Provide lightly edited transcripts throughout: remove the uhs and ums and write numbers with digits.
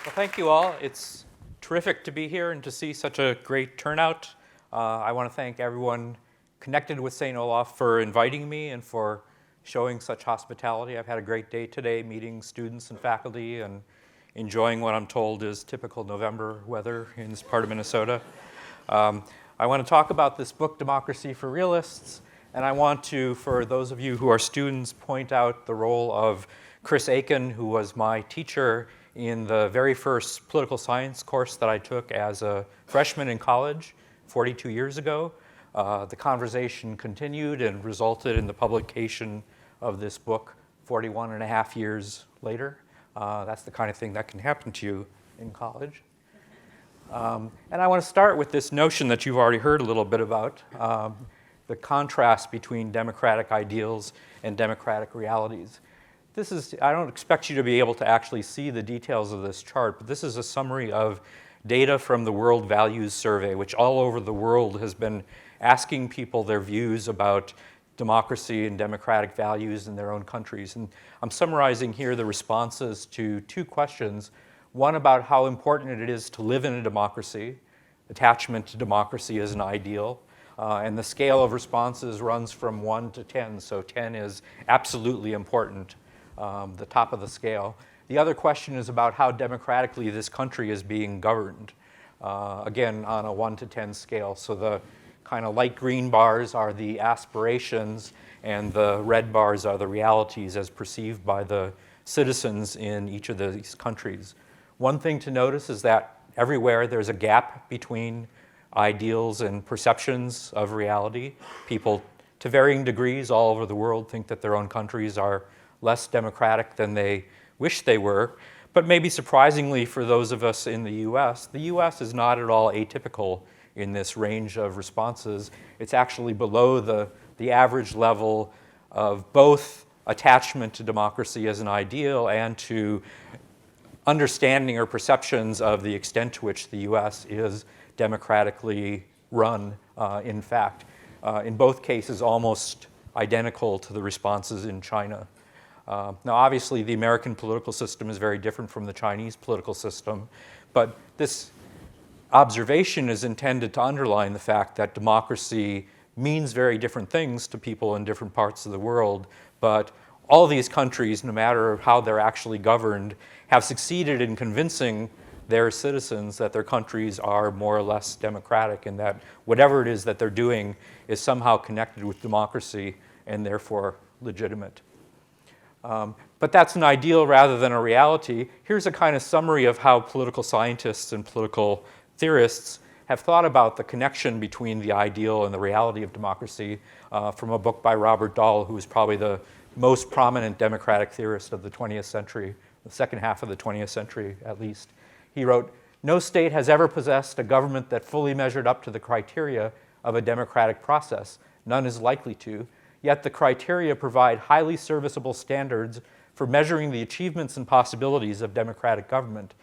Well, thank you all. It's terrific to be here and to see such a great turnout. I want to thank everyone connected with St. Olaf for inviting me and for showing such hospitality. I've had a great day today meeting students and faculty and enjoying what I'm told is typical November weather in this part of Minnesota. I want to talk about this book, Democracy for Realists, and I want to, for those of you who are students, point out the role of Chris Achen, who was my teacher in the very first political science course that I took as a freshman in college 42 years ago. The conversation continued and resulted in the publication of this book 41 and a half years later. That's the kind of thing that can happen to you in college. And I want to start with this notion that you've already heard a little bit about, the contrast between democratic ideals and democratic realities. I don't expect you to be able to actually see the details of this chart, but this is a summary of data from the World Values Survey, which all over the world has been asking people their views about democracy and democratic values in their own countries. And I'm summarizing here the responses to two questions. One about how important it is to live in a democracy, attachment to democracy as an ideal, and the scale of responses runs from 1 to 10, so 10 is absolutely important. The top of the scale. The other question is about how democratically this country is being governed, again, on a 1 to 10 scale. So the kind of light green bars are the aspirations, and the red bars are the realities as perceived by the citizens in each of these countries. One thing to notice is that everywhere there's a gap between ideals and perceptions of reality. People, to varying degrees all over the world, think that their own countries are less democratic than they wish they were. But maybe surprisingly for those of us in the US is not at all atypical in this range of responses. It's actually below the average level of both attachment to democracy as an ideal and to understanding or perceptions of the extent to which the US is democratically run, in fact. In both cases, almost identical to the responses in China. Now, obviously, the American political system is very different from the Chinese political system, but this observation is intended to underline the fact that democracy means very different things to people in different parts of the world, but all these countries, no matter how they're actually governed, have succeeded in convincing their citizens that their countries are more or less democratic and that whatever it is that they're doing is somehow connected with democracy and therefore legitimate. But that's an ideal rather than a reality. Here's a kind of summary of how political scientists and political theorists have thought about the connection between the ideal and the reality of democracy from a book by Robert Dahl, who is probably the most prominent democratic theorist of the 20th century, the second half of the 20th century at least. He wrote, "No state has ever possessed a government that fully measured up to the criteria of a democratic process. None is likely to. Yet the criteria provide highly serviceable standards for measuring the achievements and possibilities of democratic government.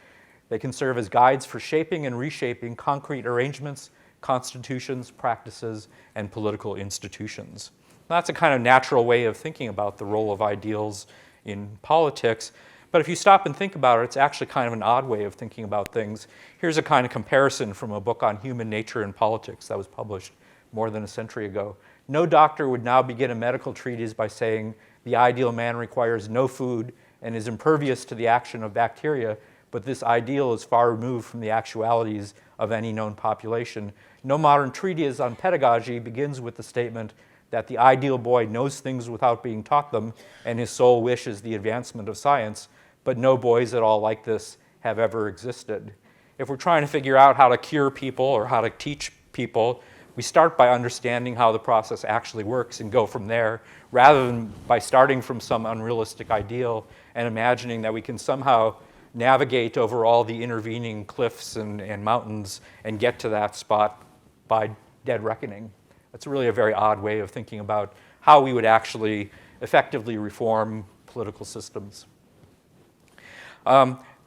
They can serve as guides for shaping and reshaping concrete arrangements, constitutions, practices, and political institutions." That's a kind of natural way of thinking about the role of ideals in politics. But if you stop and think about it, it's actually kind of an odd way of thinking about things. Here's a kind of comparison from a book on human nature and politics that was published more than a century ago. No doctor would now begin a medical treatise by saying the ideal man requires no food and is impervious to the action of bacteria, but this ideal is far removed from the actualities of any known population. No modern treatise on pedagogy begins with the statement that the ideal boy knows things without being taught them, and his sole wish is the advancement of science, but no boys at all like this have ever existed. If we're trying to figure out how to cure people or how to teach people, we start by understanding how the process actually works and go from there, rather than by starting from some unrealistic ideal and imagining that we can somehow navigate over all the intervening cliffs and mountains and get to that spot by dead reckoning. That's really a very odd way of thinking about how we would actually effectively reform political systems.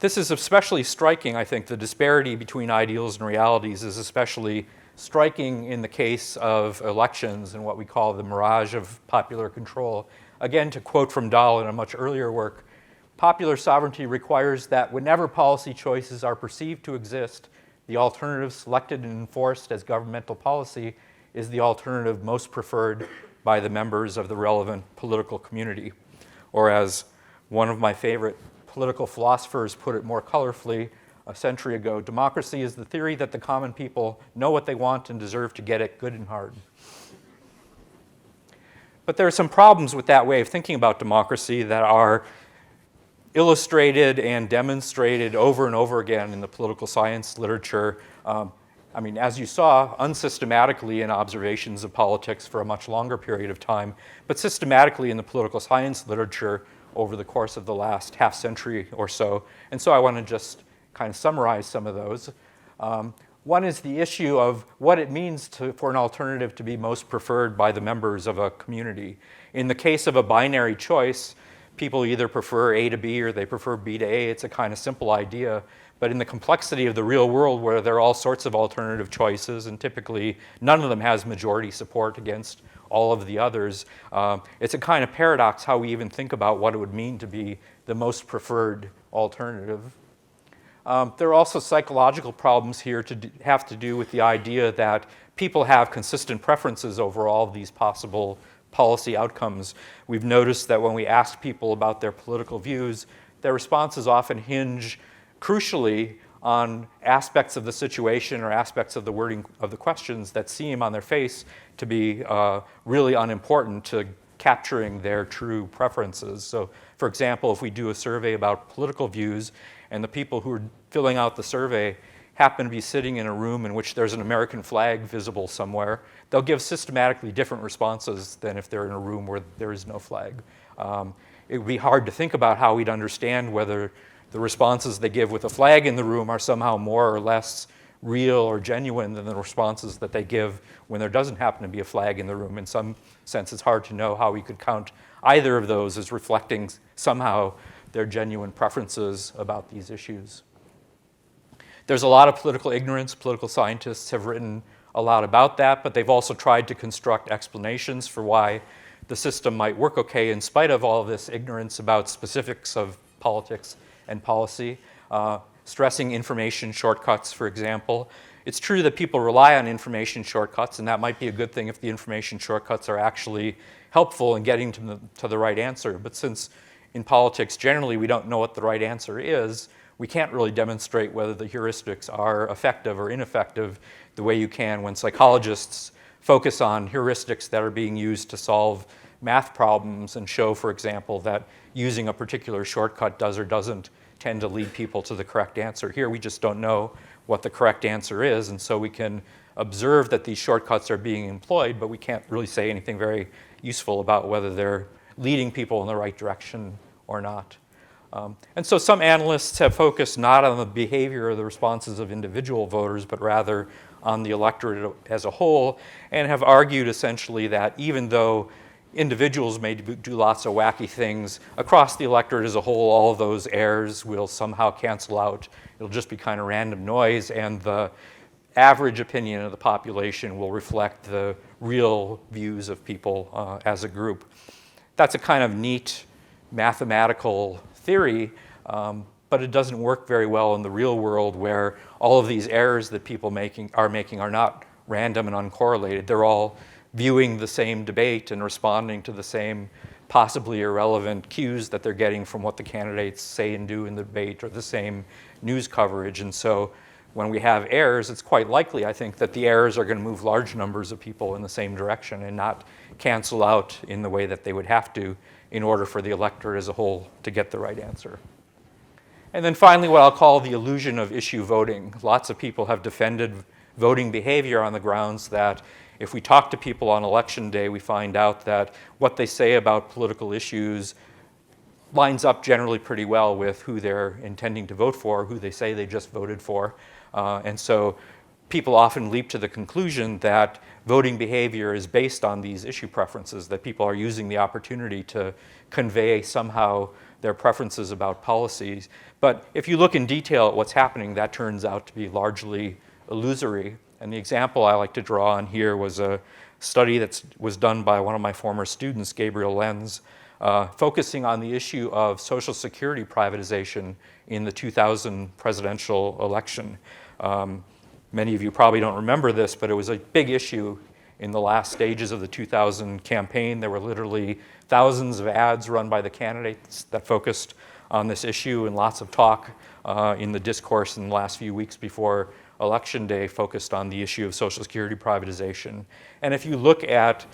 This is especially striking, I think. The disparity between ideals and realities is especially striking in the case of elections and what we call the mirage of popular control. Again, to quote from Dahl in a much earlier work, Popular sovereignty requires that whenever policy choices are perceived to exist, the alternative selected and enforced as governmental policy is the alternative most preferred by the members of the relevant political community. Or as one of my favorite political philosophers put it more colorfully a century ago, democracy is the theory that the common people know what they want and deserve to get it good and hard. But there are some problems with that way of thinking about democracy that are illustrated and demonstrated over and over again in the political science literature. As you saw, unsystematically in observations of politics for a much longer period of time, but systematically in the political science literature over the course of the last half century or so. And so I want to just kind of summarize some of those. One is the issue of what it means for an alternative to be most preferred by the members of a community. In the case of a binary choice, people either prefer A to B or they prefer B to A. It's a kind of simple idea. But in the complexity of the real world where there are all sorts of alternative choices and typically none of them has majority support against all of the others, it's a kind of paradox how we even think about what it would mean to be the most preferred alternative. There are also psychological problems here have to do with the idea that people have consistent preferences over all of these possible policy outcomes. We've noticed that when we ask people about their political views, their responses often hinge crucially on aspects of the situation or aspects of the wording of the questions that seem on their face to be really unimportant to capturing their true preferences. So, for example, if we do a survey about political views and the people who are filling out the survey happen to be sitting in a room in which there's an American flag visible somewhere, they'll give systematically different responses than if they're in a room where there is no flag. It would be hard to think about how we'd understand whether the responses they give with a flag in the room are somehow more or less real or genuine than the responses that they give when there doesn't happen to be a flag in the room. In some sense, it's hard to know how we could count either of those as reflecting somehow their genuine preferences about these issues. There's a lot of political ignorance. Political scientists have written a lot about that, but they've also tried to construct explanations for why the system might work okay in spite of all of this ignorance about specifics of politics and policy. Stressing information shortcuts, for example. It's true that people rely on information shortcuts, and that might be a good thing if the information shortcuts are actually helpful in getting to the right answer. But since in politics, generally, we don't know what the right answer is, we can't really demonstrate whether the heuristics are effective or ineffective the way you can when psychologists focus on heuristics that are being used to solve math problems and show, for example, that using a particular shortcut does or doesn't tend to lead people to the correct answer. Here, we just don't know what the correct answer is, and so we can observe that these shortcuts are being employed, but we can't really say anything very useful about whether they're leading people in the right direction or not. And so some analysts have focused not on the behavior or the responses of individual voters, but rather on the electorate as a whole, and have argued essentially that even though individuals may do lots of wacky things, across the electorate as a whole, all of those errors will somehow cancel out. It'll just be kind of random noise, and the average opinion of the population will reflect the real views of people as a group. That's a kind of neat mathematical theory, but it doesn't work very well in the real world where all of these errors that people are not random and uncorrelated. They're all viewing the same debate and responding to the same possibly irrelevant cues that they're getting from what the candidates say and do in the debate or the same news coverage. And so when we have errors, it's quite likely, I think, that the errors are going to move large numbers of people in the same direction and not cancel out in the way that they would have to in order for the electorate as a whole to get the right answer. And then finally, what I'll call the illusion of issue voting. Lots of people have defended voting behavior on the grounds that if we talk to people on election day, we find out that what they say about political issues lines up generally pretty well with who they're intending to vote for, who they say they just voted for. And so people often leap to the conclusion that voting behavior is based on these issue preferences, that people are using the opportunity to convey somehow their preferences about policies. But if you look in detail at what's happening, that turns out to be largely illusory. And the example I like to draw on here was a study that was done by one of my former students, Gabriel Lenz, focusing on the issue of Social Security privatization in the 2000 presidential election. Many of you probably don't remember this, but it was a big issue in the last stages of the 2000 campaign. There were literally thousands of ads run by the candidates that focused on this issue, and lots of talk in the discourse in the last few weeks before Election Day focused on the issue of Social Security privatization. And if you look at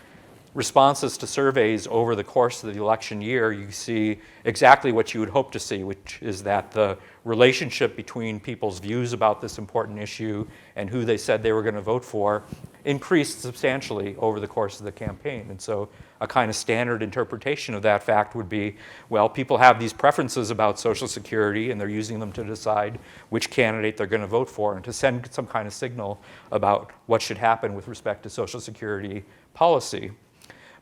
responses to surveys over the course of the election year, you see exactly what you would hope to see, which is that the relationship between people's views about this important issue and who they said they were going to vote for increased substantially over the course of the campaign. And so a kind of standard interpretation of that fact would be, well, people have these preferences about Social Security and they're using them to decide which candidate they're going to vote for and to send some kind of signal about what should happen with respect to Social Security policy.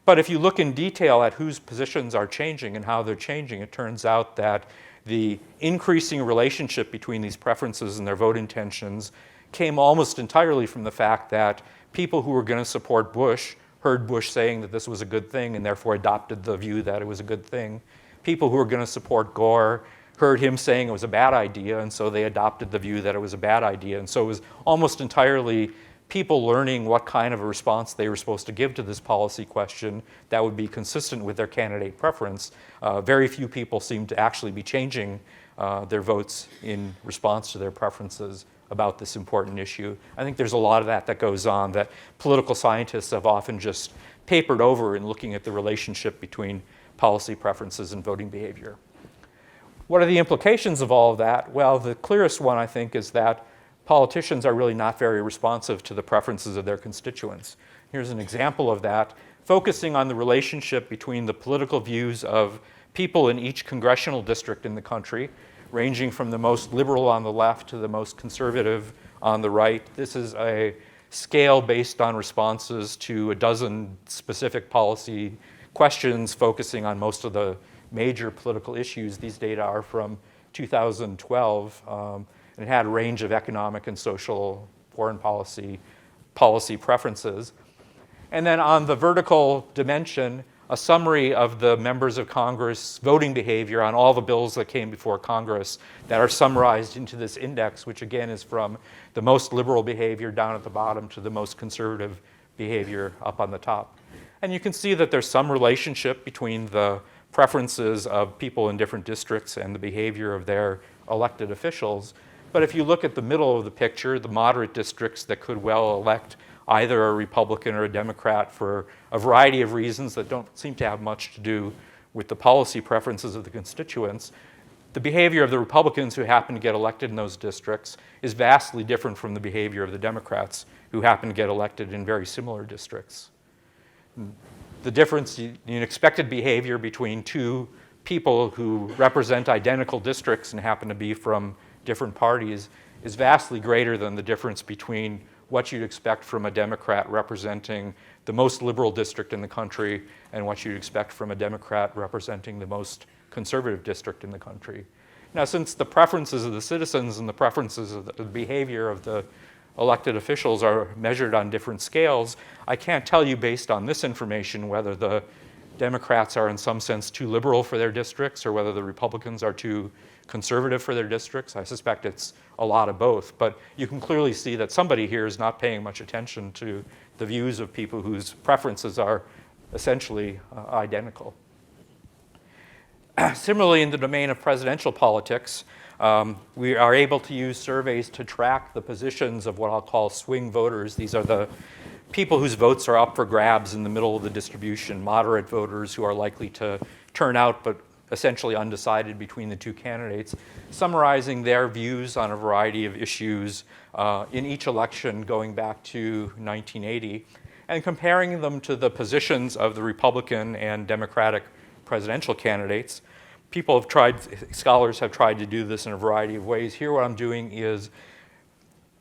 But if you look in detail at whose positions are changing and how they're changing, it turns out that the increasing relationship between these preferences and their vote intentions came almost entirely from the fact that people who were going to support Bush heard Bush saying that this was a good thing and therefore adopted the view that it was a good thing. People who were going to support Gore heard him saying it was a bad idea, and so they adopted the view that it was a bad idea. And so it was almost entirely people learning what kind of a response they were supposed to give to this policy question that would be consistent with their candidate preference. Very few people seem to actually be changing their votes in response to their preferences about this important issue. I think there's a lot of that goes on that political scientists have often just papered over in looking at the relationship between policy preferences and voting behavior. What are the implications of all of that? Well, the clearest one, I think, is that politicians are really not very responsive to the preferences of their constituents. Here's an example of that, focusing on the relationship between the political views of people in each congressional district in the country, ranging from the most liberal on the left to the most conservative on the right. This is a scale based on responses to a dozen specific policy questions focusing on most of the major political issues. These data are from 2012. And it had a range of economic and social foreign policy preferences. And then on the vertical dimension, a summary of the members of Congress voting behavior on all the bills that came before Congress that are summarized into this index, which again is from the most liberal behavior down at the bottom to the most conservative behavior up on the top. And you can see that there's some relationship between the preferences of people in different districts and the behavior of their elected officials. But if you look at the middle of the picture, the moderate districts that could well elect either a Republican or a Democrat for a variety of reasons that don't seem to have much to do with the policy preferences of the constituents, the behavior of the Republicans who happen to get elected in those districts is vastly different from the behavior of the Democrats who happen to get elected in very similar districts. The difference in expected behavior between two people who represent identical districts and happen to be from different parties is vastly greater than the difference between what you'd expect from a Democrat representing the most liberal district in the country and what you'd expect from a Democrat representing the most conservative district in the country. Now, since the preferences of the citizens and the preferences of the behavior of the elected officials are measured on different scales, I can't tell you based on this information whether the Democrats are in some sense too liberal for their districts or whether the Republicans are too conservative for their districts. I suspect it's a lot of both, but you can clearly see that somebody here is not paying much attention to the views of people whose preferences are essentially identical. Similarly, in the domain of presidential politics, we are able to use surveys to track the positions of what I'll call swing voters. These are the people whose votes are up for grabs in the middle of the distribution, moderate voters who are likely to turn out but essentially undecided between the two candidates, summarizing their views on a variety of issues in each election going back to 1980, and comparing them to the positions of the Republican and Democratic presidential candidates. Scholars have tried to do this in a variety of ways. Here what I'm doing is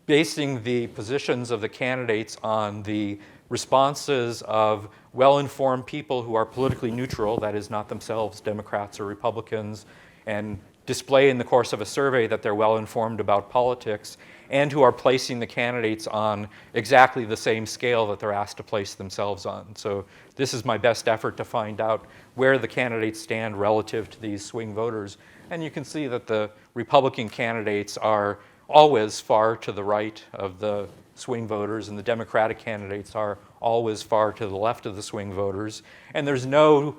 basing the positions of the candidates on the responses of well-informed people who are politically neutral, that is not themselves Democrats or Republicans, and display in the course of a survey that they're well informed about politics, and who are placing the candidates on exactly the same scale that they're asked to place themselves on. So this is my best effort to find out where the candidates stand relative to these swing voters. And you can see that the Republican candidates are always far to the right of the swing voters, and the Democratic candidates are always far to the left of the swing voters. And there's no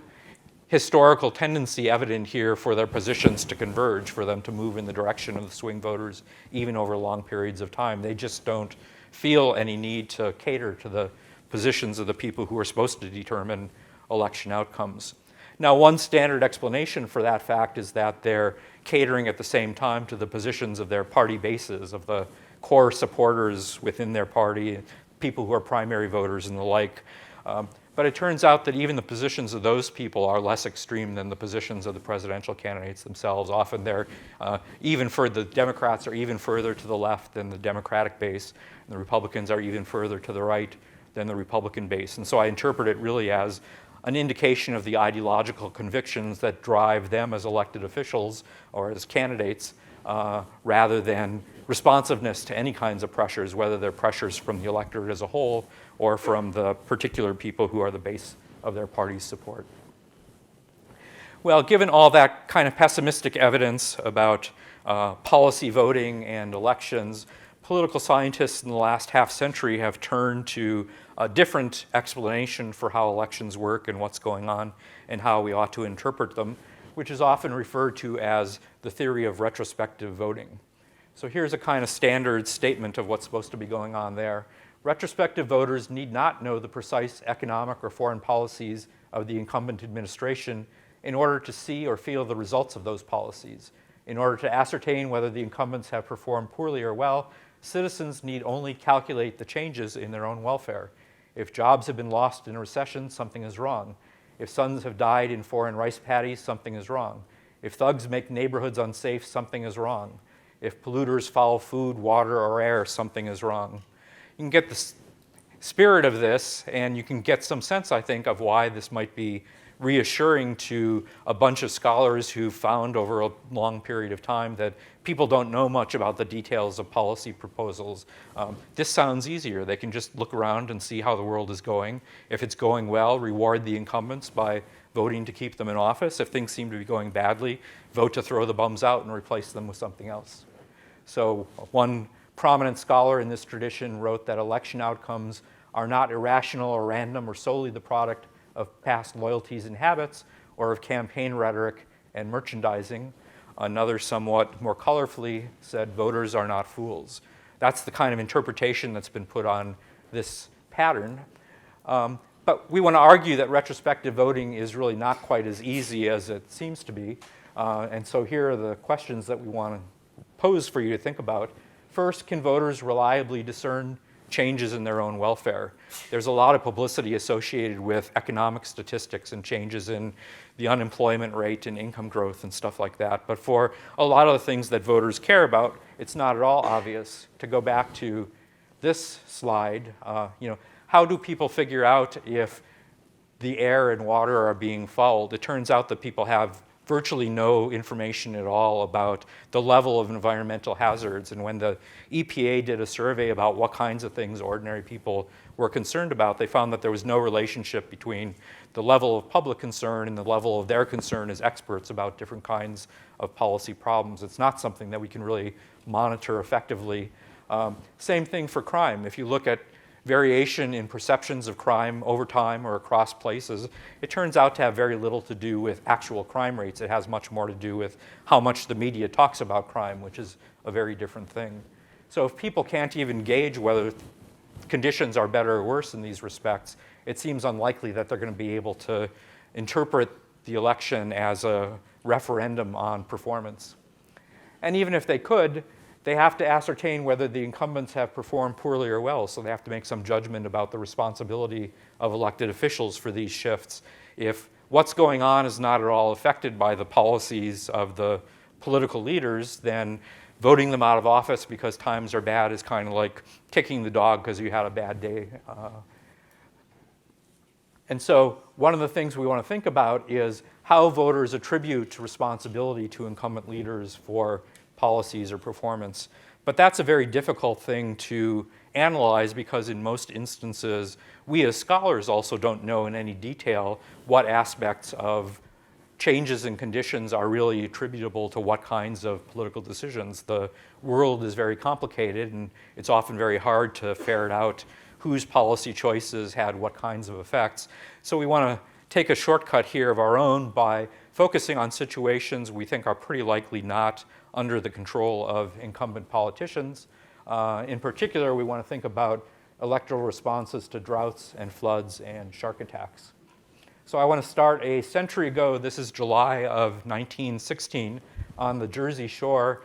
historical tendency evident here for their positions to converge, for them to move in the direction of the swing voters, even over long periods of time. They just don't feel any need to cater to the positions of the people who are supposed to determine election outcomes. Now, one standard explanation for that fact is that they're catering at the same time to the positions of their party bases, of the core supporters within their party, people who are primary voters and the like. But it turns out that even the positions of those people are less extreme than the positions of the presidential candidates themselves. Often they're the Democrats are even further to the left than the Democratic base, and the Republicans are even further to the right than the Republican base. And so I interpret it really as an indication of the ideological convictions that drive them as elected officials or as candidates, rather than responsiveness to any kinds of pressures, whether they're pressures from the electorate as a whole or from the particular people who are the base of their party's support. Well, given all that kind of pessimistic evidence about policy voting and elections, political scientists in the last half century have turned to a different explanation for how elections work and what's going on and how we ought to interpret them, which is often referred to as the theory of retrospective voting. So here's a kind of standard statement of what's supposed to be going on there. Retrospective voters need not know the precise economic or foreign policies of the incumbent administration in order to see or feel the results of those policies. In order to ascertain whether the incumbents have performed poorly or well, citizens need only calculate the changes in their own welfare. If jobs have been lost in a recession, something is wrong. If sons have died in foreign rice paddies, something is wrong. If thugs make neighborhoods unsafe, something is wrong. If polluters foul food, water, or air, something is wrong. You can get the spirit of this, and you can get some sense, I think, of why this might be reassuring to a bunch of scholars who found over a long period of time that people don't know much about the details of policy proposals. This sounds easier. They can just look around and see how the world is going. If it's going well, reward the incumbents by voting to keep them in office. If things seem to be going badly, vote to throw the bums out and replace them with something else. So one prominent scholar in this tradition wrote that election outcomes are not irrational or random or solely the product of past loyalties and habits or of campaign rhetoric and merchandising. Another, somewhat more colorfully, said voters are not fools. That's the kind of interpretation that's been put on this pattern. But we want to argue that retrospective voting is really not quite as easy as it seems to be. And so here are the questions that we want to pose for you to think about. First, can voters reliably discern changes in their own welfare? There's a lot of publicity associated with economic statistics and changes in the unemployment rate and income growth and stuff like that. But for a lot of the things that voters care about, it's not at all obvious. To go back to this slide, how do people figure out if the air and water are being fouled? It turns out that people have virtually no information at all about the level of environmental hazards. And when the EPA did a survey about what kinds of things ordinary people were concerned about, they found that there was no relationship between the level of public concern and the level of their concern as experts about different kinds of policy problems. It's not something that we can really monitor effectively. Same thing for crime. If you look at variation in perceptions of crime over time or across places, it turns out to have very little to do with actual crime rates. It has much more to do with how much the media talks about crime, which is a very different thing. So if people can't even gauge whether conditions are better or worse in these respects, it seems unlikely that they're going to be able to interpret the election as a referendum on performance. And even if they could, they have to ascertain whether the incumbents have performed poorly or well, so they have to make some judgment about the responsibility of elected officials for these shifts. If what's going on is not at all affected by the policies of the political leaders, then voting them out of office because times are bad is kind of like kicking the dog because you had a bad day. And so one of the things we want to think about is how voters attribute responsibility to incumbent leaders for policies or performance. But that's a very difficult thing to analyze because in most instances, we as scholars also don't know in any detail what aspects of changes in conditions are really attributable to what kinds of political decisions. The world is very complicated, and it's often very hard to ferret out whose policy choices had what kinds of effects. So we want to take a shortcut here of our own by focusing on situations we think are pretty likely not under the control of incumbent politicians. In particular, we want to think about electoral responses to droughts and floods and shark attacks. So I want to start a century ago. This is July of 1916. On the Jersey Shore,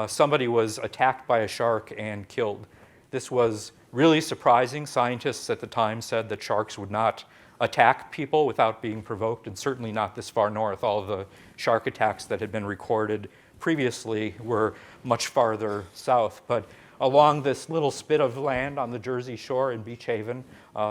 somebody was attacked by a shark and killed. This was really surprising. Scientists at the time said that sharks would not attack people without being provoked, and certainly not this far north. All of the shark attacks that had been recorded previously were much farther south. But along this little spit of land on the Jersey Shore in Beach Haven,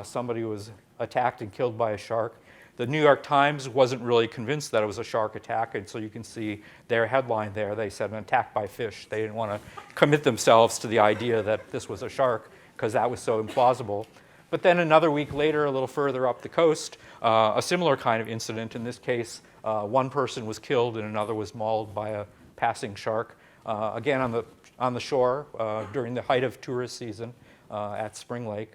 somebody was attacked and killed by a shark. The New York Times wasn't really convinced that it was a shark attack, and so you can see their headline there. They said an attack by fish. They didn't want to commit themselves to the idea that this was a shark because that was so implausible. But then another week later, a little further up the coast, a similar kind of incident. In this case, one person was killed and another was mauled by a passing shark. Again, on the shore during the height of tourist season at Spring Lake.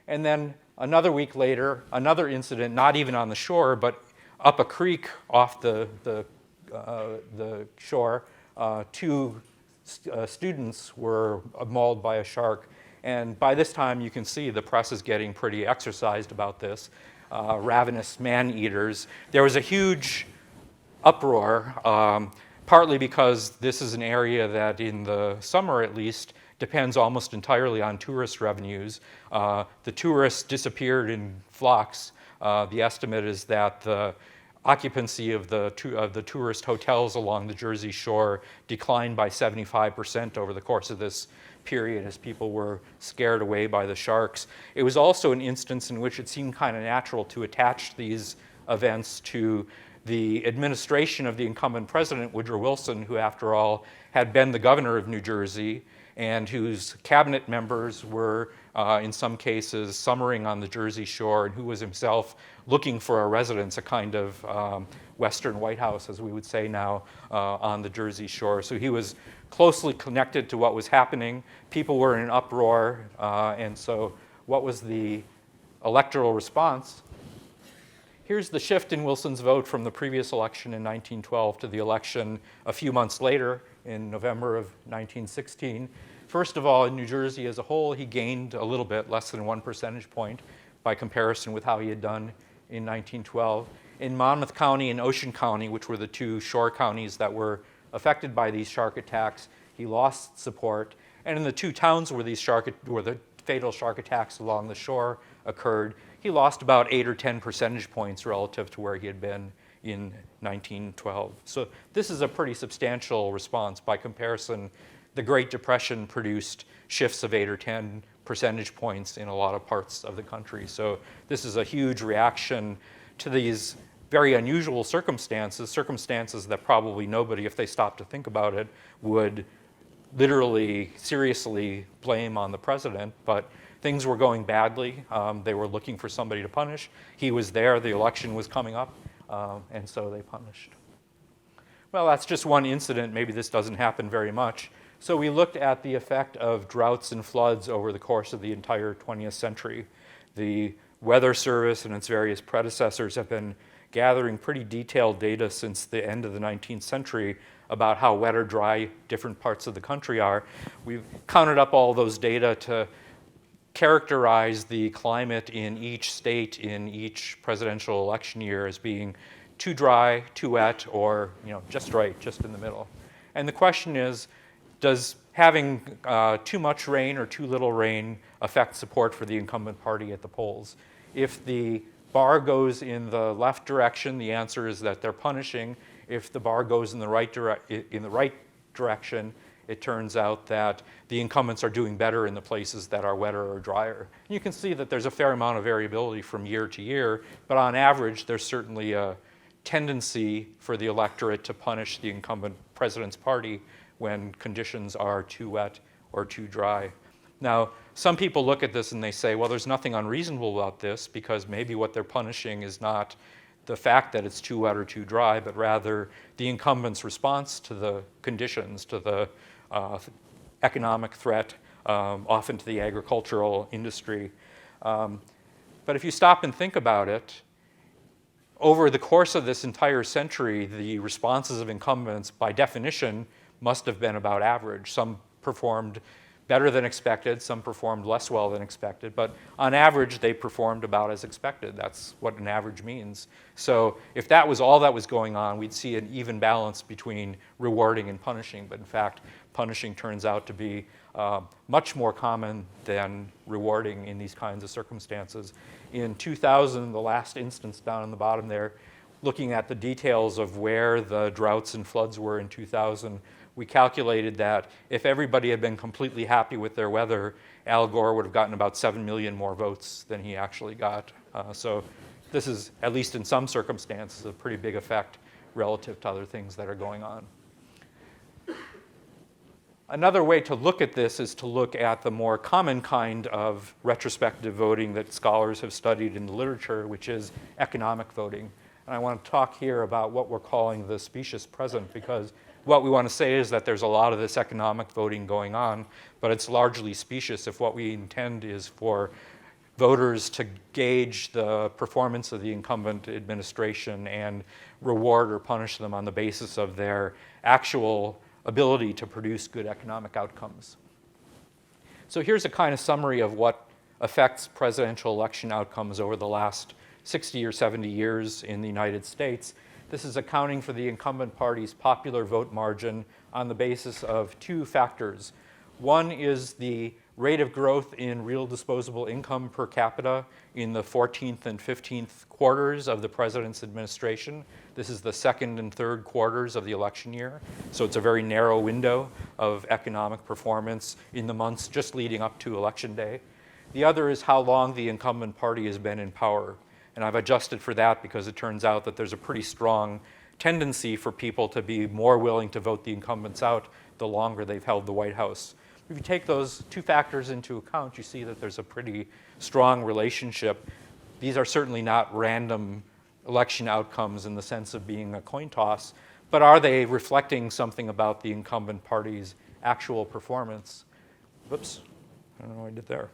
And then another week later, another incident, not even on the shore, but up a creek off the shore. Two students were mauled by a shark. And by this time, you can see the press is getting pretty exercised about this. Ravenous man-eaters. There was a huge uproar, partly because this is an area that in the summer at least depends almost entirely on tourist revenues. The tourists disappeared in flocks. The estimate is that the occupancy of the tourist hotels along the Jersey Shore declined by 75% over the course of this period as people were scared away by the sharks. It was also an instance in which it seemed kind of natural to attach these events to the administration of the incumbent president, Woodrow Wilson, who after all had been the governor of New Jersey and whose cabinet members were in some cases summering on the Jersey Shore and who was himself looking for a residence, a kind of Western White House, as we would say now, on the Jersey Shore. So he was closely connected to what was happening. People were in an uproar, and so what was the electoral response? Here's the shift in Wilson's vote from the previous election in 1912 to the election a few months later in November of 1916. First of all, in New Jersey as a whole, he gained a little bit, less than 1 percentage point by comparison with how he had done in 1912. In Monmouth County and Ocean County, which were the two shore counties that were affected by these shark attacks, he lost support. And in the two towns where the fatal shark attacks along the shore occurred, he lost about 8 or 10 percentage points relative to where he had been in 1912. So this is a pretty substantial response. By comparison, the Great Depression produced shifts of 8 or 10 percentage points in a lot of parts of the country. So this is a huge reaction to these very unusual circumstances that probably nobody, if they stopped to think about it, would literally, seriously blame on the president. But things were going badly. They were looking for somebody to punish. He was there. The election was coming up, and so they punished. Well, that's just one incident. Maybe this doesn't happen very much. So we looked at the effect of droughts and floods over the course of the entire 20th century. The Weather Service and its various predecessors have been gathering pretty detailed data since the end of the 19th century about how wet or dry different parts of the country are. We've counted up all those data to characterize the climate in each state in each presidential election year as being too dry, too wet, or just right, just in the middle. And the question is, does having too much rain or too little rain affect support for the incumbent party at the polls? If the bar goes in the left direction, the answer is that they're punishing. If the bar goes in the right direction, it turns out that the incumbents are doing better in the places that are wetter or drier. And you can see that there's a fair amount of variability from year to year, but on average, there's certainly a tendency for the electorate to punish the incumbent president's party when conditions are too wet or too dry. Now, some people look at this and they say, well, there's nothing unreasonable about this because maybe what they're punishing is not the fact that it's too wet or too dry, but rather the incumbent's response to the conditions, to the economic threat, often to the agricultural industry. But if you stop and think about it, over the course of this entire century, the responses of incumbents, by definition, must have been about average. Some performed better than expected, some performed less well than expected, but on average, they performed about as expected. That's what an average means. So if that was all that was going on, we'd see an even balance between rewarding and punishing, but in fact, punishing turns out to be much more common than rewarding in these kinds of circumstances. In 2000, the last instance down on the bottom there, looking at the details of where the droughts and floods were in 2000, we calculated that if everybody had been completely happy with their weather, Al Gore would have gotten about 7 million more votes than he actually got. So this is, at least in some circumstances, a pretty big effect relative to other things that are going on. Another way to look at this is to look at the more common kind of retrospective voting that scholars have studied in the literature, which is economic voting. And I want to talk here about what we're calling the specious present, because what we want to say is that there's a lot of this economic voting going on, but it's largely specious if what we intend is for voters to gauge the performance of the incumbent administration and reward or punish them on the basis of their actual ability to produce good economic outcomes. So here's a kind of summary of what affects presidential election outcomes over the last 60 or 70 years in the United States. This is accounting for the incumbent party's popular vote margin on the basis of two factors. One is the rate of growth in real disposable income per capita in the 14th and 15th quarters of the president's administration. This is the second and third quarters of the election year. So it's a very narrow window of economic performance in the months just leading up to election day. The other is how long the incumbent party has been in power. And I've adjusted for that because it turns out that there's a pretty strong tendency for people to be more willing to vote the incumbents out the longer they've held the White House. If you take those two factors into account, you see that there's a pretty strong relationship. These are certainly not random election outcomes in the sense of being a coin toss, but are they reflecting something about the incumbent party's actual performance? Whoops, I don't know what I did there.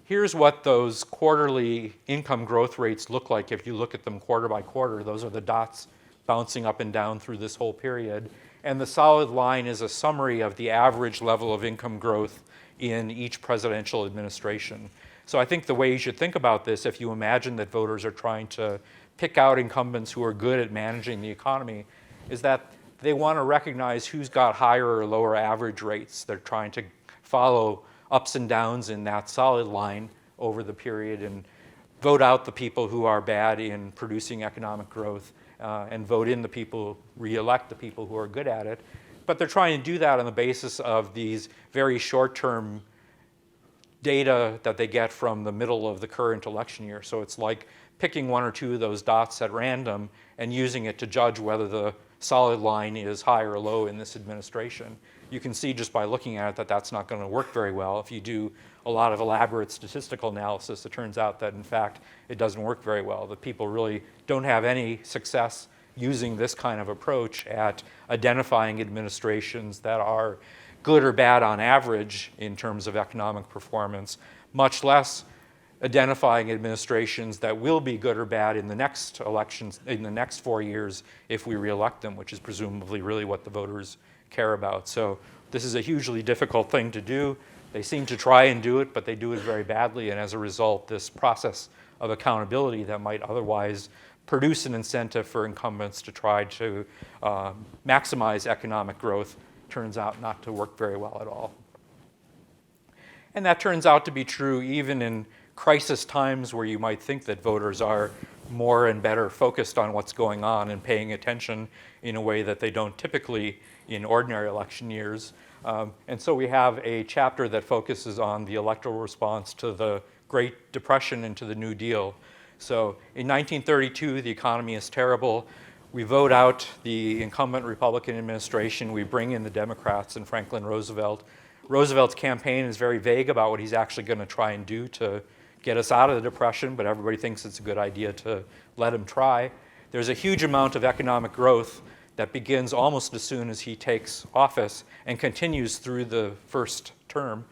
Here's what those quarterly income growth rates look like if you look at them quarter by quarter. Those are the dots bouncing up and down through this whole period. And the solid line is a summary of the average level of income growth in each presidential administration. So I think the way you should think about this, if you imagine that voters are trying to pick out incumbents who are good at managing the economy, is that they want to recognize who's got higher or lower average rates. They're trying to follow ups and downs in that solid line over the period and vote out the people who are bad in producing economic growth and vote in the people, re-elect the people who are good at it. But they're trying to do that on the basis of these very short-term data that they get from the middle of the current election year. So it's like picking one or two of those dots at random and using it to judge whether the solid line is high or low in this administration. You can see just by looking at it that that's not going to work very well. If you do a lot of elaborate statistical analysis, it turns out that, in fact, it doesn't work very well. That people really don't have any success using this kind of approach at identifying administrations that are good or bad on average in terms of economic performance, much less identifying administrations that will be good or bad in the next elections, in the next 4 years if we re-elect them, which is presumably really what the voters care about. So this is a hugely difficult thing to do. They seem to try and do it, but they do it very badly. And as a result, this process of accountability that might otherwise produce an incentive for incumbents to try to maximize economic growth turns out not to work very well at all. And that turns out to be true even in crisis times where you might think that voters are more and better focused on what's going on and paying attention in a way that they don't typically in ordinary election years. And so we have a chapter that focuses on the electoral response to the Great Depression and to the New Deal. So in 1932, the economy is terrible. We vote out the incumbent Republican administration. We bring in the Democrats and Franklin Roosevelt. Roosevelt's campaign is very vague about what he's actually going to try and do to get us out of the Depression, but everybody thinks it's a good idea to let him try. There's a huge amount of economic growth that begins almost as soon as he takes office and continues through the first term.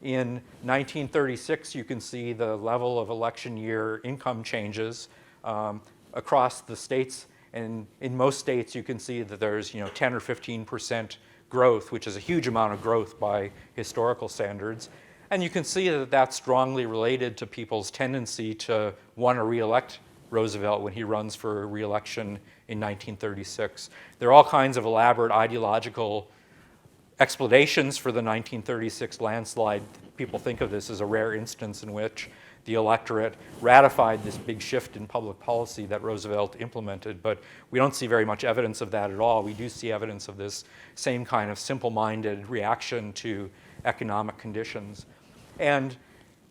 In 1936, you can see the level of election year income changes across the states. And in most states, you can see that there's 10 or 15% growth, which is a huge amount of growth by historical standards. And you can see that that's strongly related to people's tendency to want to reelect Roosevelt when he runs for reelection in 1936. There are all kinds of elaborate ideological explanations for the 1936 landslide. People think of this as a rare instance in which the electorate ratified this big shift in public policy that Roosevelt implemented, but we don't see very much evidence of that at all. We do see evidence of this same kind of simple-minded reaction to economic conditions. And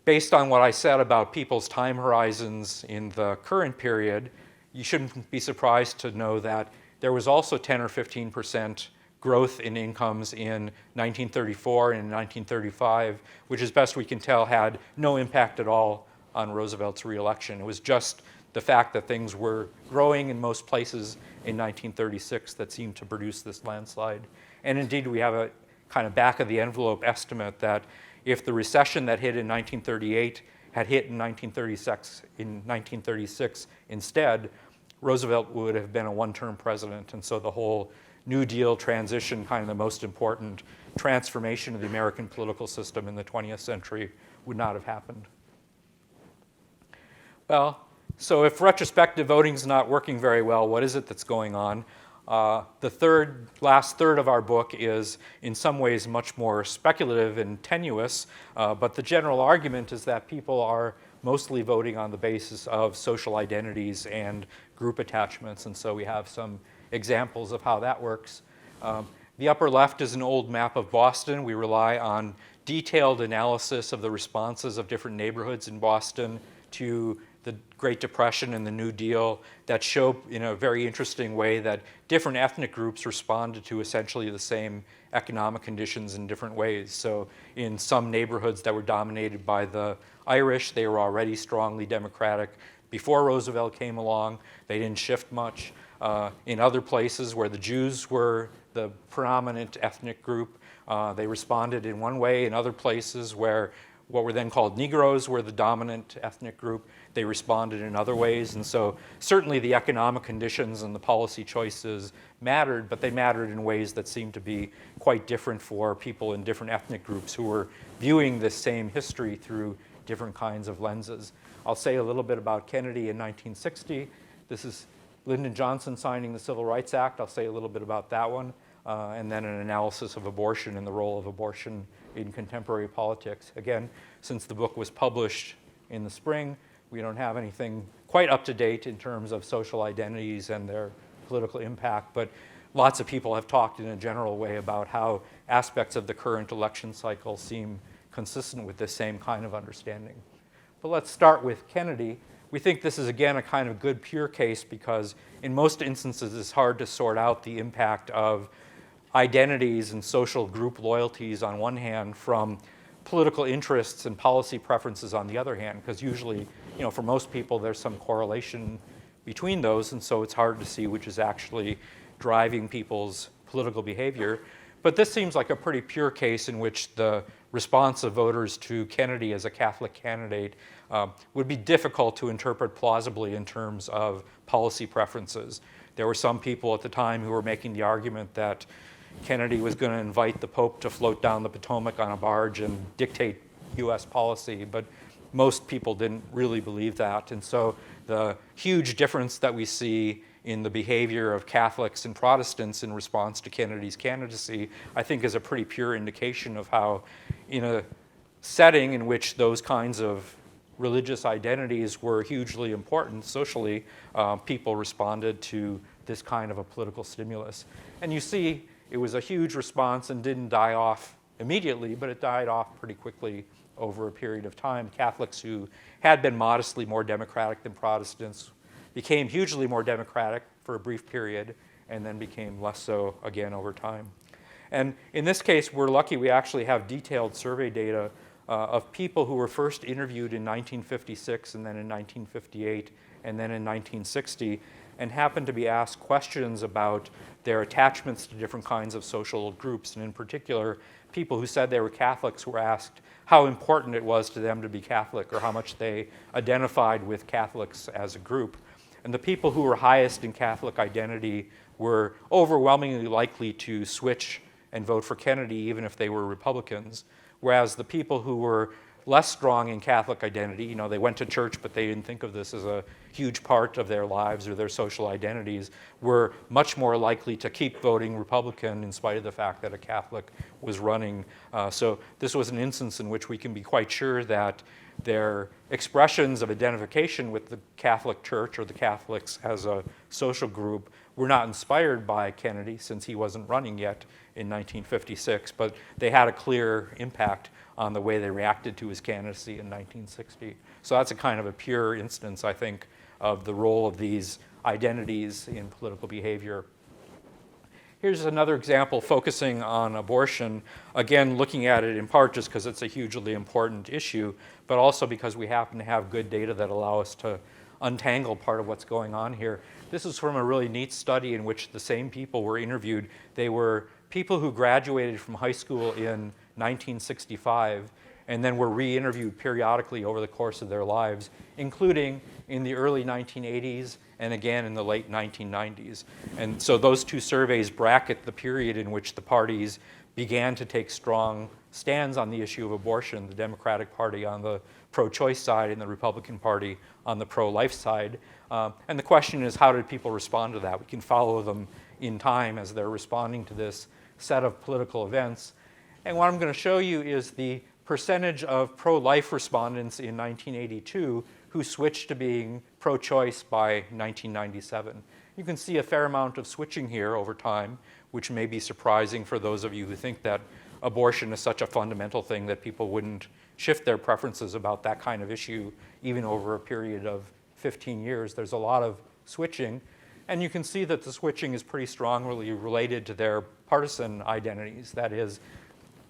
based on what I said about people's time horizons in the current period, you shouldn't be surprised to know that there was also 10 or 15% growth in incomes in 1934 and 1935, which as best we can tell had no impact at all on Roosevelt's reelection. It was just the fact that things were growing in most places in 1936 that seemed to produce this landslide. And indeed, we have a kind of back of the envelope estimate that if the recession that hit in 1938 had hit in 1936 instead, Roosevelt would have been a one-term president. And so the whole New Deal transition, kind of the most important transformation of the American political system in the 20th century, would not have happened. Well, so if retrospective voting is not working very well, what is it that's going on? The last third of our book is in some ways much more speculative and tenuous, but the general argument is that people are mostly voting on the basis of social identities and group attachments, and so we have some examples of how that works. The upper left is an old map of Boston. We rely on detailed analysis of the responses of different neighborhoods in Boston to the Great Depression and the New Deal that show in a very interesting way that different ethnic groups responded to essentially the same economic conditions in different ways. So in some neighborhoods that were dominated by the Irish, they were already strongly democratic. Before Roosevelt came along, they didn't shift much. In other places where the Jews were the predominant ethnic group, they responded in one way. In other places where what were then called Negroes were the dominant ethnic group, they responded in other ways. And so certainly the economic conditions and the policy choices mattered, but they mattered in ways that seemed to be quite different for people in different ethnic groups who were viewing this same history through different kinds of lenses. I'll say a little bit about Kennedy in 1960. This is Lyndon Johnson signing the Civil Rights Act. I'll say a little bit about that one, and then an analysis of abortion and the role of abortion in contemporary politics. Again, since the book was published in the spring, we don't have anything quite up to date in terms of social identities and their political impact, but lots of people have talked in a general way about how aspects of the current election cycle seem consistent with this same kind of understanding. But let's start with Kennedy. We think this is, again, a kind of good pure case because in most instances it's hard to sort out the impact of identities and social group loyalties on one hand from political interests and policy preferences on the other hand, because usually, for most people there's some correlation between those, and so it's hard to see which is actually driving people's political behavior. But this seems like a pretty pure case in which the response of voters to Kennedy as a Catholic candidate would be difficult to interpret plausibly in terms of policy preferences. There were some people at the time who were making the argument that Kennedy was going to invite the Pope to float down the Potomac on a barge and dictate US policy, but most people didn't really believe that. And so the huge difference that we see in the behavior of Catholics and Protestants in response to Kennedy's candidacy, I think is a pretty pure indication of how, in a setting in which those kinds of religious identities were hugely important socially, people responded to this kind of a political stimulus. And you see, it was a huge response and didn't die off immediately, but it died off pretty quickly over a period of time. Catholics who had been modestly more democratic than Protestants became hugely more democratic for a brief period and then became less so again over time. And in this case, we're lucky we actually have detailed survey data of people who were first interviewed in 1956 and then in 1958 and then in 1960 and happened to be asked questions about their attachments to different kinds of social groups. And in particular, people who said they were Catholics were asked how important it was to them to be Catholic or how much they identified with Catholics as a group. And the people who were highest in Catholic identity were overwhelmingly likely to switch and vote for Kennedy even if they were Republicans, whereas the people who were less strong in Catholic identity, they went to church but they didn't think of this as a huge part of their lives or their social identities, were much more likely to keep voting Republican in spite of the fact that a Catholic was running. So this was an instance in which we can be quite sure that their expressions of identification with the Catholic Church or the Catholics as a social group were not inspired by Kennedy, since he wasn't running yet in 1956, but they had a clear impact on the way they reacted to his candidacy in 1960. So that's a kind of a pure instance, I think, of the role of these identities in political behavior. Here's another example focusing on abortion, again looking at it in part just because it's a hugely important issue, but also because we happen to have good data that allow us to untangle part of what's going on here. This is from a really neat study in which the same people were interviewed. They were people who graduated from high school in 1965 and then were re-interviewed periodically over the course of their lives, including in the early 1980s and again in the late 1990s. And so those two surveys bracket the period in which the parties began to take strong stands on the issue of abortion, the Democratic Party on the pro-choice side and the Republican Party on the pro-life side. And the question is, how did people respond to that? We can follow them in time as they're responding to this set of political events. And what I'm going to show you is the percentage of pro-life respondents in 1982 who switched to being pro-choice by 1997. You can see a fair amount of switching here over time, which may be surprising for those of you who think that abortion is such a fundamental thing that people wouldn't shift their preferences about that kind of issue even over a period of 15 years. There's a lot of switching, and you can see that the switching is pretty strongly related to their partisan identities. That is,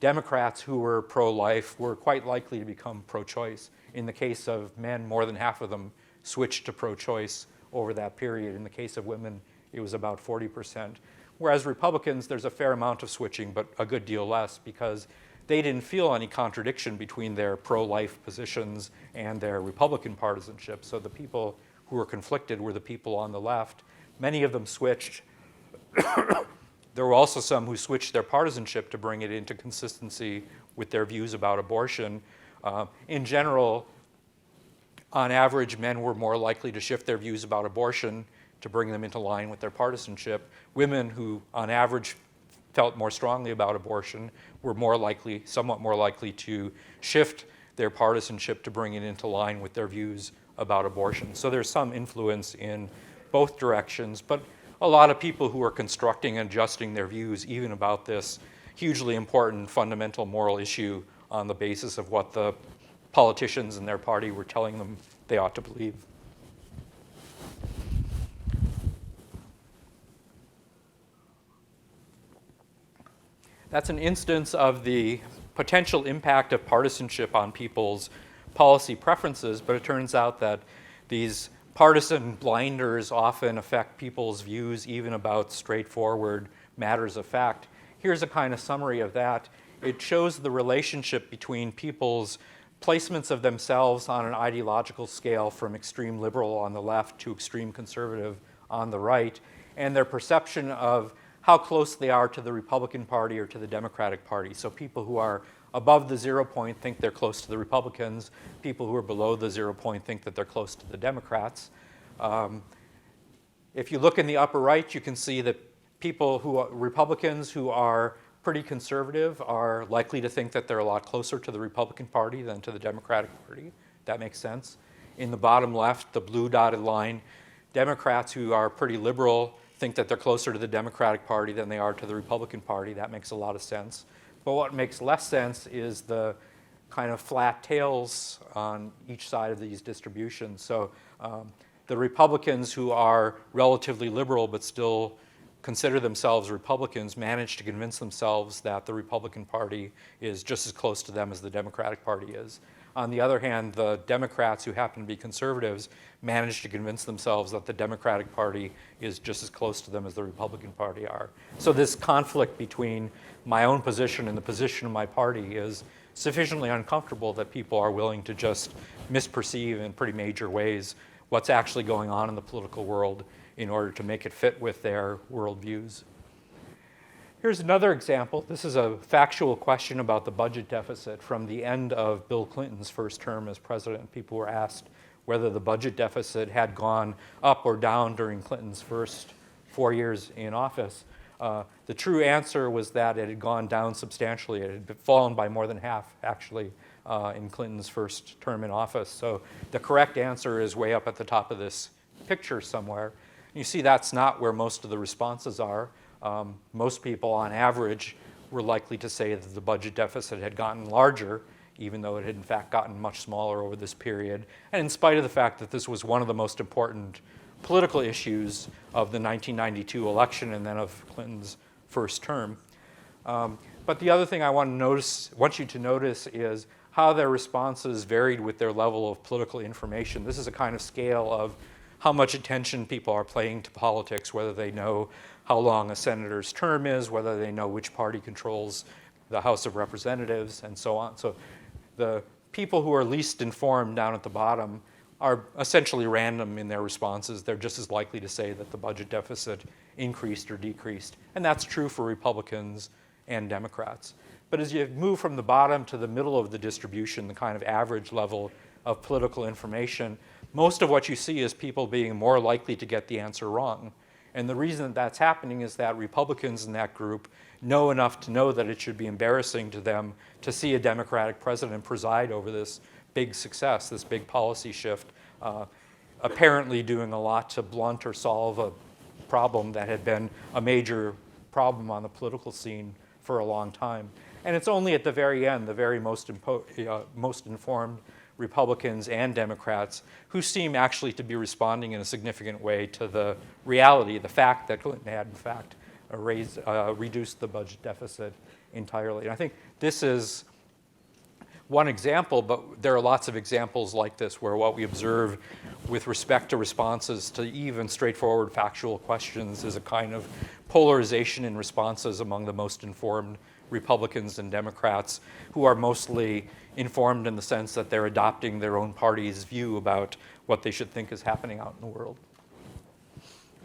Democrats who were pro-life were quite likely to become pro-choice. In the case of men, more than half of them switched to pro-choice over that period. In the case of women, it was about 40%. Whereas Republicans, there's a fair amount of switching, but a good deal less, because they didn't feel any contradiction between their pro-life positions and their Republican partisanship. So the people who were conflicted were the people on the left. Many of them switched. There were also some who switched their partisanship to bring it into consistency with their views about abortion. In general, on average, men were more likely to shift their views about abortion to bring them into line with their partisanship. Women who, on average, felt more strongly about abortion were more likely, somewhat more likely to shift their partisanship to bring it into line with their views about abortion. So there's some influence in both directions, but a lot of people who are constructing and adjusting their views even about this hugely important fundamental moral issue on the basis of what the politicians in their party were telling them they ought to believe. That's an instance of the potential impact of partisanship on people's policy preferences, but it turns out that these partisan blinders often affect people's views even about straightforward matters of fact. Here's a kind of summary of that. It shows the relationship between people's placements of themselves on an ideological scale from extreme liberal on the left to extreme conservative on the right, and their perception of how close they are to the Republican Party or to the Democratic Party. So people who are above the 0 point think they're close to the Republicans. People who are below the 0 point think that they're close to the Democrats. If you look in the upper right, you can see that people who are Republicans who are pretty conservative are likely to think that they're a lot closer to the Republican Party than to the Democratic Party. That makes sense. In the bottom left, the blue dotted line, Democrats who are pretty liberal think that they're closer to the Democratic Party than they are to the Republican Party. That makes a lot of sense. But what makes less sense is the kind of flat tails on each side of these distributions. So the Republicans, who are relatively liberal but still consider themselves Republicans, manage to convince themselves that the Republican Party is just as close to them as the Democratic Party is. On the other hand, the Democrats, who happen to be conservatives, manage to convince themselves that the Democratic Party is just as close to them as the Republican Party are. So this conflict between my own position and the position of my party is sufficiently uncomfortable that people are willing to just misperceive in pretty major ways what's actually going on in the political world in order to make it fit with their worldviews. Here's another example. This is a factual question about the budget deficit from the end of Bill Clinton's first term as president. People were asked whether the budget deficit had gone up or down during Clinton's first 4 years in office. The true answer was that it had gone down substantially. It had fallen by more than half, actually, in Clinton's first term in office. So the correct answer is way up at the top of this picture somewhere. You see that's not where most of the responses are. Most people, on average, were likely to say that the budget deficit had gotten larger, even though it had in fact gotten much smaller over this period, and in spite of the fact that this was one of the most important political issues of the 1992 election and then of Clinton's first term. But the other thing I want you to notice is how their responses varied with their level of political information. This is a kind of scale of how much attention people are paying to politics, whether they know how long a senator's term is, whether they know which party controls the House of Representatives, and so on. So the people who are least informed down at the bottom are essentially random in their responses. They're just as likely to say that the budget deficit increased or decreased. And that's true for Republicans and Democrats. But as you move from the bottom to the middle of the distribution, the kind of average level of political information, most of what you see is people being more likely to get the answer wrong. And the reason that that's happening is that Republicans in that group know enough to know that it should be embarrassing to them to see a Democratic president preside over this big success, this big policy shift, apparently doing a lot to blunt or solve a problem that had been a major problem on the political scene for a long time. And it's only at the very end, the very most informed Republicans and Democrats who seem actually to be responding in a significant way to the reality, the fact that Clinton had, in fact, reduced the budget deficit entirely. And I think this is one example, but there are lots of examples like this where what we observe with respect to responses to even straightforward factual questions is a kind of polarization in responses among the most informed Republicans and Democrats, who are mostly informed in the sense that they're adopting their own party's view about what they should think is happening out in the world.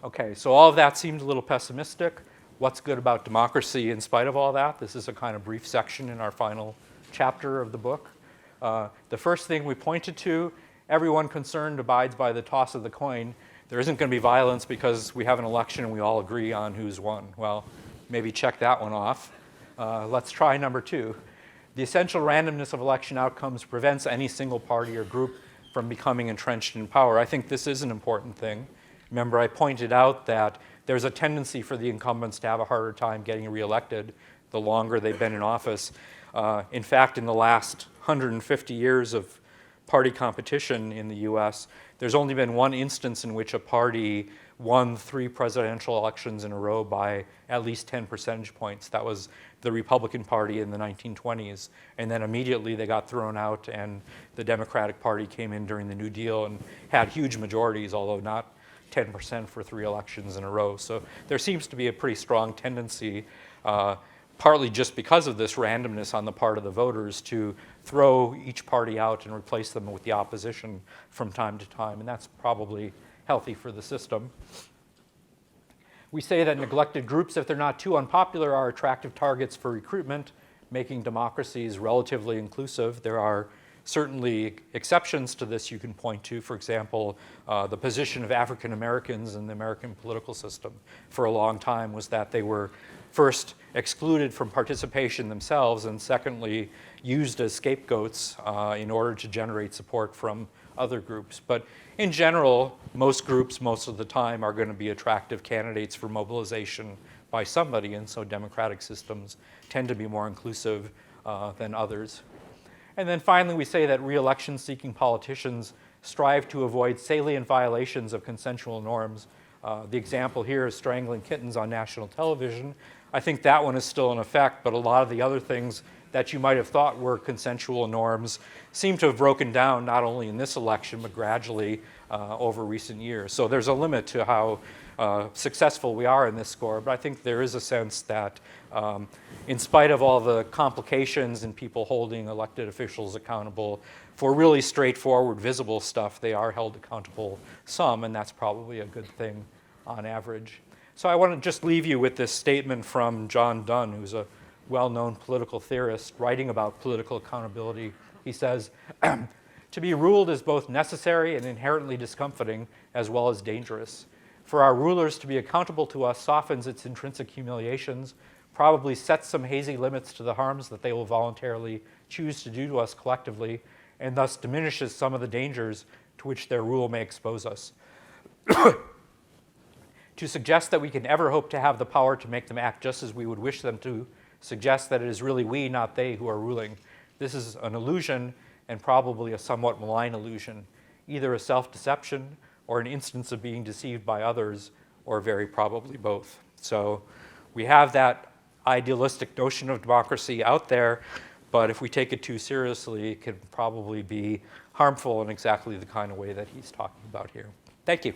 Okay, so all of that seemed a little pessimistic. What's good about democracy in spite of all that? This is a kind of brief section in our final chapter of the book. The first thing we pointed to, everyone concerned abides by the toss of the coin. There isn't going to be violence because we have an election and we all agree on who's won. Well, maybe check that one off. Let's try number 2. The essential randomness of election outcomes prevents any single party or group from becoming entrenched in power. I think this is an important thing. Remember, I pointed out that there's a tendency for the incumbents to have a harder time getting reelected the longer they've been in office. In fact, in the last 150 years of party competition in the US, there's only been one instance in which a party won 3 presidential elections in a row by at least 10 percentage points. That was the Republican Party in the 1920s. And then immediately they got thrown out, and the Democratic Party came in during the New Deal and had huge majorities, although not 10% for 3 elections in a row. So there seems to be a pretty strong tendency, partly just because of this randomness on the part of the voters, to throw each party out and replace them with the opposition from time to time. And that's probably healthy for the system. We say that neglected groups, if they're not too unpopular, are attractive targets for recruitment, making democracies relatively inclusive. There are certainly exceptions to this you can point to. For example, the position of African Americans in the American political system for a long time was that they were first excluded from participation themselves, and secondly, used as scapegoats in order to generate support from other groups. But in general, most groups, most of the time, are going to be attractive candidates for mobilization by somebody, and so democratic systems tend to be more inclusive than others. And then finally, we say that re-election-seeking politicians strive to avoid salient violations of consensual norms. The example here is strangling kittens on national television. I think that one is still in effect, but a lot of the other things that you might have thought were consensual norms seem to have broken down not only in this election, but gradually over recent years. So there's a limit to how successful we are in this score, but I think there is a sense that in spite of all the complications and people holding elected officials accountable for really straightforward, visible stuff, they are held accountable some, and that's probably a good thing on average. So I want to just leave you with this statement from John Donne, who's a well-known political theorist writing about political accountability. He says, "To be ruled is both necessary and inherently discomforting, as well as dangerous. For our rulers to be accountable to us softens its intrinsic humiliations, probably sets some hazy limits to the harms that they will voluntarily choose to do to us collectively, and thus diminishes some of the dangers to which their rule may expose us. To suggest that we can ever hope to have the power to make them act just as we would wish them to suggests that it is really we, not they, who are ruling. This is an illusion, and probably a somewhat malign illusion, either a self-deception or an instance of being deceived by others, or very probably both." So we have that idealistic notion of democracy out there, but if we take it too seriously, it can probably be harmful in exactly the kind of way that he's talking about here. Thank you.